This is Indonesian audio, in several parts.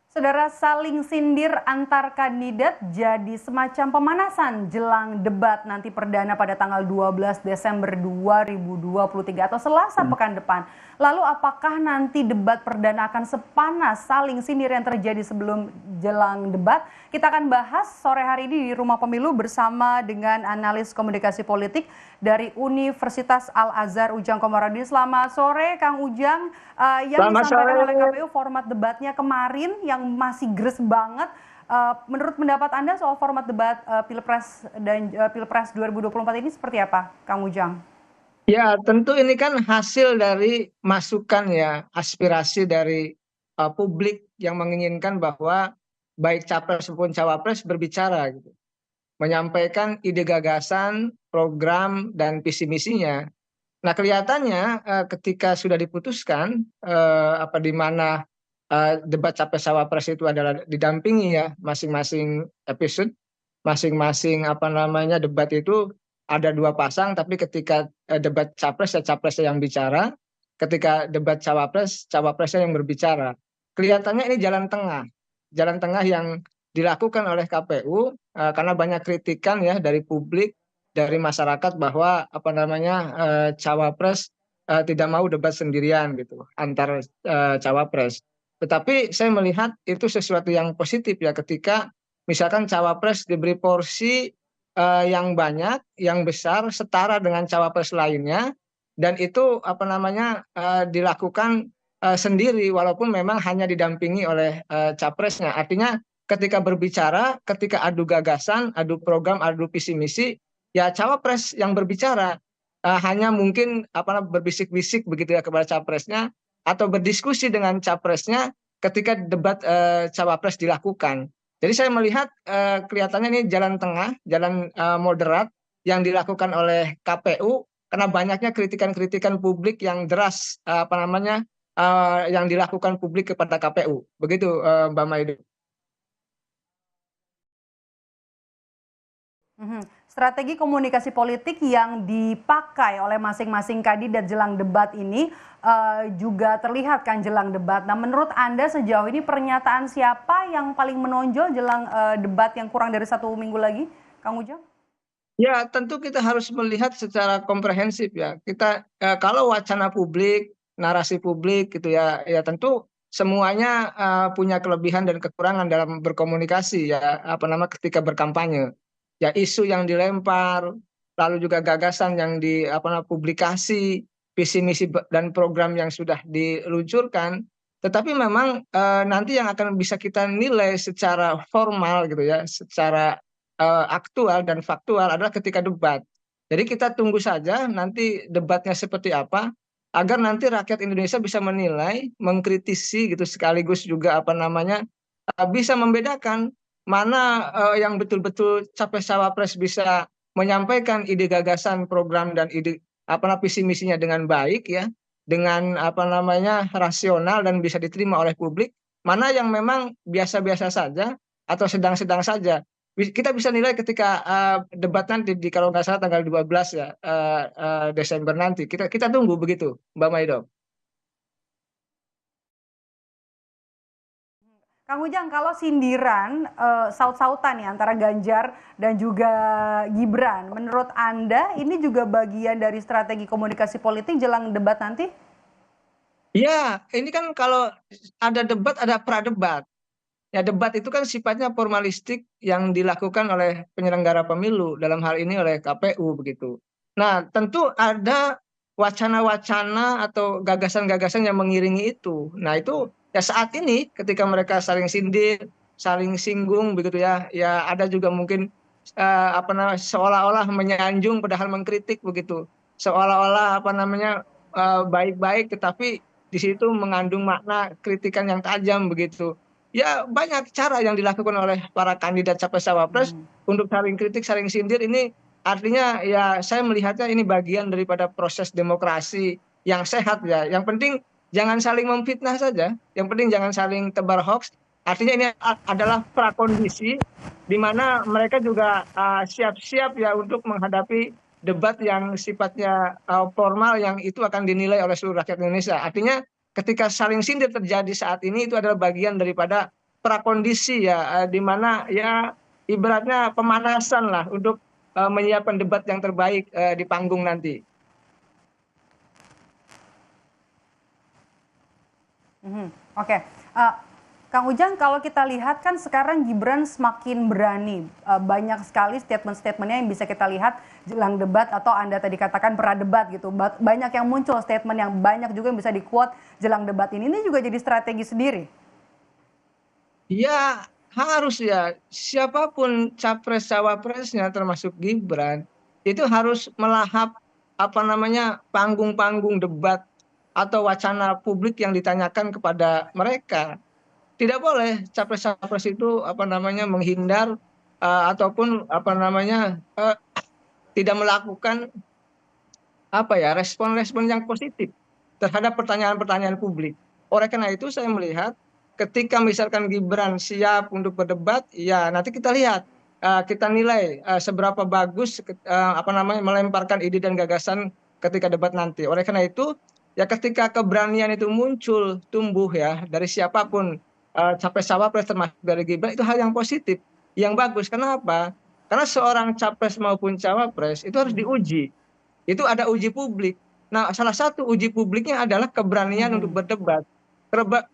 Saudara, saling sindir antar kandidat jadi semacam pemanasan jelang debat nanti perdana pada tanggal 12 Desember 2023 atau Selasa pekan depan. Lalu apakah nanti debat perdana akan sepanas saling sindir yang terjadi sebelum jelang debat? Kita akan bahas sore hari ini di Rumah Pemilu bersama dengan analis komunikasi politik dari Universitas Al-Azhar Ujang Komarudin. Selamat sore Kang Ujang. Yang Selamat sore. disampaikan oleh KPU format debatnya kemarin yang masih gres banget. Menurut pendapat Anda soal format debat Pilpres dan Pilpres 2024 ini seperti apa, Kang Ujang? Ya, tentu ini kan hasil dari masukan ya, aspirasi dari publik yang menginginkan bahwa baik capres maupun cawapres berbicara gitu, menyampaikan ide gagasan, program dan visi misinya. Nah, kelihatannya ketika sudah diputuskan di mana debat capres cawapres itu adalah didampingi ya masing-masing episode, masing-masing debat itu ada dua pasang, tapi ketika debat capres ya capresnya yang bicara, ketika debat cawapres cawapresnya yang berbicara. Kelihatannya ini jalan tengah yang dilakukan oleh KPU karena banyak kritikan ya dari publik, dari masyarakat bahwa cawapres tidak mau debat sendirian gitu antar cawapres. Tetapi saya melihat itu sesuatu yang positif ya ketika misalkan cawapres diberi porsi yang banyak, yang besar, setara dengan cawapres lainnya, dan itu dilakukan sendiri walaupun memang hanya didampingi oleh capresnya. Artinya ketika berbicara, ketika adu gagasan, adu program, adu visi misi, ya cawapres yang berbicara hanya mungkin berbisik-bisik begitu ya kepada capresnya atau berdiskusi dengan capresnya ketika debat cawapres dilakukan. Jadi saya melihat kelihatannya ini jalan tengah, jalan moderat yang dilakukan oleh KPU karena banyaknya kritikan-kritikan publik yang deras yang dilakukan publik kepada KPU. Begitu Mbak Maido. Strategi komunikasi politik yang dipakai oleh masing-masing kandidat jelang debat ini juga terlihat kan jelang debat. Nah, menurut Anda sejauh ini pernyataan siapa yang paling menonjol jelang debat yang kurang dari 1 minggu lagi, Kang Ujang? Ya, tentu kita harus melihat secara komprehensif ya. Kita kalau wacana publik, narasi publik gitu ya, ya tentu semuanya punya kelebihan dan kekurangan dalam berkomunikasi ya, ketika berkampanye. Ya isu yang dilempar, lalu juga gagasan yang publikasi, visi misi dan program yang sudah diluncurkan. Tetapi memang nanti yang akan bisa kita nilai secara formal gitu ya, secara aktual dan faktual adalah ketika debat. Jadi kita tunggu saja nanti debatnya seperti apa, agar nanti rakyat Indonesia bisa menilai, mengkritisi gitu sekaligus juga bisa membedakan mana yang betul-betul capres-cawapres bisa menyampaikan ide gagasan, program dan ide visi misinya dengan baik ya, dengan rasional dan bisa diterima oleh publik, mana yang memang biasa-biasa saja atau sedang-sedang saja. Kita bisa nilai ketika debat nanti kalau nggak salah tanggal 12 ya Desember nanti. Kita tunggu begitu, Mbak Maido. Kang Ujang, kalau sindiran saut-sautan ya antara Ganjar dan juga Gibran, menurut Anda ini juga bagian dari strategi komunikasi politik jelang debat nanti? Ya, ini kan kalau ada debat ada pradebat. Ya debat itu kan sifatnya formalistik yang dilakukan oleh penyelenggara pemilu, dalam hal ini oleh KPU begitu. Nah, tentu ada wacana-wacana atau gagasan-gagasan yang mengiringi itu. Nah, itu ya saat ini ketika mereka saling sindir, saling singgung begitu ya, ya ada juga mungkin seolah-olah menyanjung padahal mengkritik begitu. Seolah-olah baik-baik tetapi di situ mengandung makna kritikan yang tajam begitu. Ya banyak cara yang dilakukan oleh para kandidat capres-cawapres untuk saling kritik, saling sindir. Ini artinya ya saya melihatnya ini bagian daripada proses demokrasi yang sehat ya. Yang penting jangan saling memfitnah saja. Yang penting jangan saling tebar hoax. Artinya ini adalah prakondisi di mana mereka juga siap-siap ya untuk menghadapi debat yang sifatnya formal yang itu akan dinilai oleh seluruh rakyat Indonesia. Artinya ketika saling sindir terjadi saat ini itu adalah bagian daripada prakondisi ya, di mana ya ibaratnya pemanasan lah untuk menyiapkan debat yang terbaik di panggung nanti. Mhm, oke. Kang Ujang, kalau kita lihat kan sekarang Gibran semakin berani. Banyak sekali statement-statementnya yang bisa kita lihat jelang debat atau Anda tadi katakan pra-debat gitu. Banyak yang muncul statement yang banyak juga yang bisa di-quote jelang debat ini. Ini juga jadi strategi sendiri. Ya harus ya, siapapun capres cawapresnya termasuk Gibran itu harus melahap apa namanya panggung-panggung debat atau wacana publik yang ditanyakan kepada mereka. Tidak boleh capres-capres itu apa namanya menghindar ataupun apa namanya tidak melakukan apa ya respon-respon yang positif terhadap pertanyaan-pertanyaan publik. Oleh karena itu saya melihat ketika misalkan Gibran siap untuk berdebat, ya nanti kita lihat kita nilai seberapa bagus apa namanya melemparkan ide dan gagasan ketika debat nanti. Oleh karena itu ya ketika keberanian itu muncul tumbuh ya dari siapapun capres cawapres termasuk dari Gibran itu hal yang positif, yang bagus. Kenapa? Karena seorang capres maupun cawapres itu harus Mhm, diuji, itu ada uji publik. Nah, salah satu uji publiknya adalah keberanian untuk mhm, berdebat,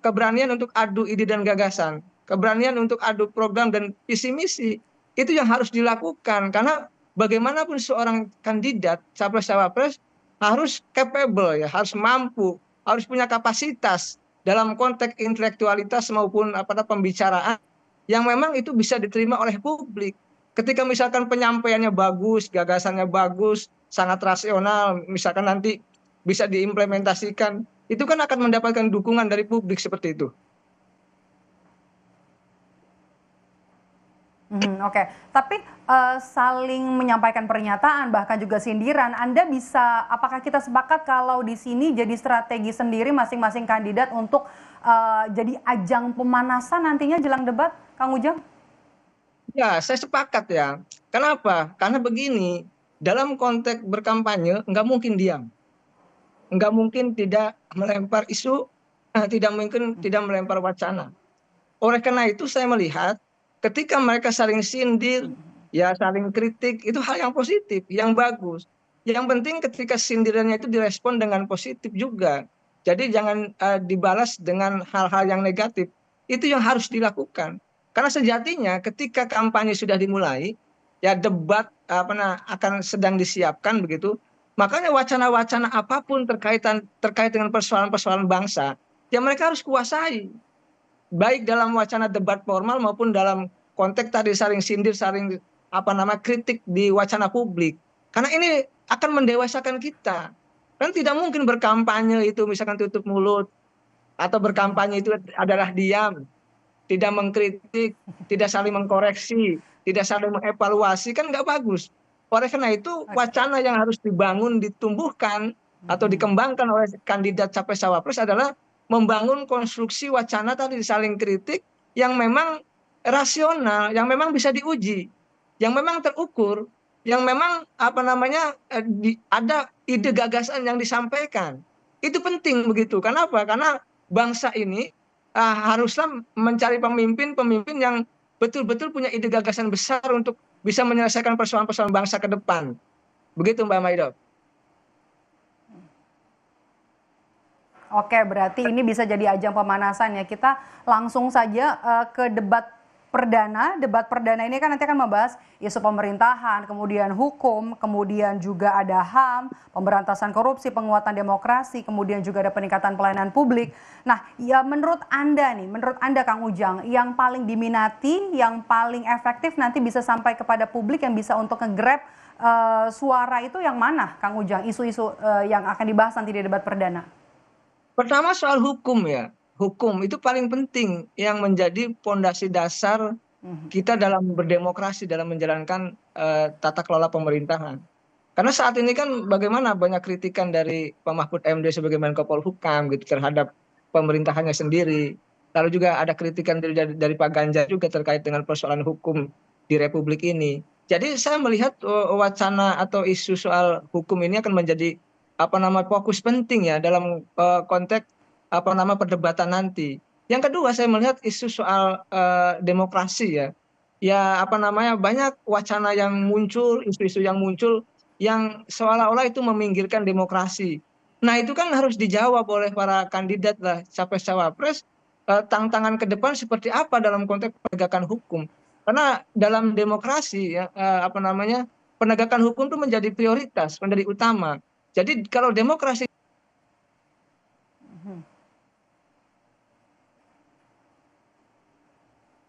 keberanian untuk adu ide dan gagasan, keberanian untuk adu program dan visi misi. Itu yang harus dilakukan karena bagaimanapun seorang kandidat capres-cawapres harus capable ya, harus mampu, harus punya kapasitas dalam konteks intelektualitas maupun apa pembicaraan yang memang itu bisa diterima oleh publik. Ketika misalkan penyampaiannya bagus, gagasannya bagus, sangat rasional, misalkan nanti bisa diimplementasikan, itu kan akan mendapatkan dukungan dari publik seperti itu. mhm, oke. Tapi saling menyampaikan pernyataan bahkan juga sindiran. Anda bisa, apakah kita sepakat kalau di sini jadi strategi sendiri masing-masing kandidat untuk jadi ajang pemanasan nantinya jelang debat, Kang Ujang? Ya, saya sepakat ya. Kenapa? Karena begini, dalam konteks berkampanye nggak mungkin diam, nggak mungkin tidak melempar isu, tidak mungkin tidak melempar wacana. Oleh karena itu saya melihat ketika mereka saling sindir, ya saling kritik, itu hal yang positif, yang bagus. Yang penting ketika sindirannya itu direspon dengan positif juga. Jadi jangan dibalas dengan hal-hal yang negatif. Itu yang harus dilakukan. Karena sejatinya ketika kampanye sudah dimulai, ya debat akan sedang disiapkan begitu. Makanya wacana-wacana apapun terkait dengan persoalan-persoalan bangsa, ya mereka harus kuasai baik dalam wacana debat formal maupun dalam konteks tadi saling sindir, saling kritik di wacana publik. Karena ini akan mendewasakan kita. Kan tidak mungkin berkampanye itu misalkan tutup mulut atau Mhm. berkampanye itu adalah diam, tidak mengkritik, tidak saling mengkoreksi, tidak saling mengevaluasi, kan nggak bagus. Oleh karena itu Oke. wacana yang harus dibangun, ditumbuhkan atau Mhm. dikembangkan oleh kandidat capres cawapres adalah membangun konstruksi wacana tadi saling kritik yang memang rasional, yang memang bisa diuji, yang memang terukur, yang memang ada ide gagasan yang disampaikan. Itu penting begitu. Kenapa? Karena bangsa ini haruslah mencari pemimpin-pemimpin yang betul-betul punya ide gagasan besar untuk bisa menyelesaikan persoalan-persoalan bangsa ke depan. Begitu Mbak Maido. Oke, berarti ini bisa jadi ajang pemanasan ya. Kita langsung saja ke debat perdana. Debat perdana ini kan nanti akan membahas isu pemerintahan, kemudian hukum, kemudian juga ada HAM, pemberantasan korupsi, penguatan demokrasi, kemudian juga ada peningkatan pelayanan publik. Nah, ya menurut Anda nih, menurut Anda Kang Ujang, yang paling diminati, yang paling efektif nanti bisa sampai kepada publik yang bisa untuk nge-grab suara itu yang mana, Kang Ujang? Isu-isu yang akan dibahas nanti di debat perdana. Pertama soal hukum ya. Hukum itu paling penting yang menjadi pondasi dasar Mhm. kita dalam berdemokrasi, dalam menjalankan tata kelola pemerintahan. Karena saat ini kan bagaimana banyak kritikan dari Pak Mahfud MD sebagai Menko Polhukam gitu terhadap pemerintahannya sendiri. Lalu juga ada kritikan dari Pak Ganjar juga terkait dengan persoalan hukum di Republik ini. Jadi saya melihat wacana atau isu soal hukum ini akan menjadi fokus penting ya dalam konteks perdebatan nanti. Yang kedua saya melihat isu soal demokrasi ya. Ya apa namanya banyak wacana yang muncul, isu-isu yang muncul yang seolah-olah itu meminggirkan demokrasi. Nah itu kan harus dijawab oleh para kandidat lah capres-cawapres, tantangan ke depan seperti apa dalam konteks penegakan hukum. Karena dalam demokrasi ya apa namanya penegakan hukum itu menjadi prioritas, menjadi utama. Jadi kalau demokrasi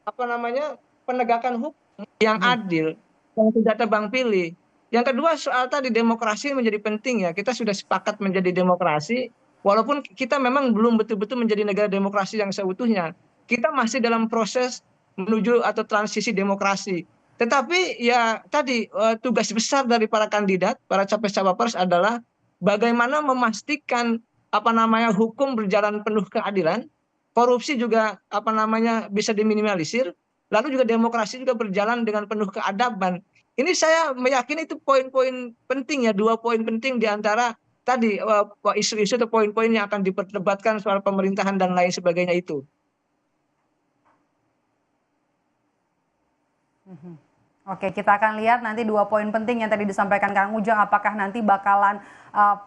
apa namanya penegakan hukum yang Mhm. adil, yang tidak tebang pilih. Yang kedua soal tadi demokrasi menjadi penting ya. Kita sudah sepakat menjadi demokrasi, walaupun kita memang belum betul-betul menjadi negara demokrasi yang seutuhnya. Kita masih dalam proses menuju atau transisi demokrasi. Tetapi ya tadi tugas besar dari para kandidat, para capres-cawapres adalah bagaimana memastikan apa namanya hukum berjalan penuh keadilan, korupsi juga apa namanya bisa diminimalisir, lalu juga demokrasi juga berjalan dengan penuh keadaban. Ini saya meyakini itu poin-poin penting ya, dua poin penting di antara tadi isu-isu atau poin-poin yang akan diperdebatkan soal pemerintahan dan lain sebagainya itu. Oke, kita akan lihat nanti dua poin penting yang tadi disampaikan Kang Ujang, apakah nanti bakalan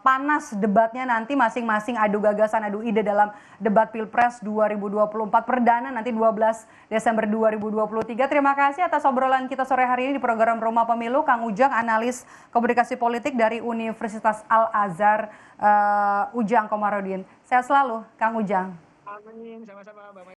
panas debatnya nanti masing-masing adu gagasan, adu ide dalam debat Pilpres 2024 perdana nanti 12 Desember 2023. Terima kasih atas obrolan kita sore hari ini di program Rumah Pemilu, Kang Ujang, analis komunikasi politik dari Universitas Al-Azhar, Ujang Komarudin. Sehat selalu, Kang Ujang. Amin, sama-sama.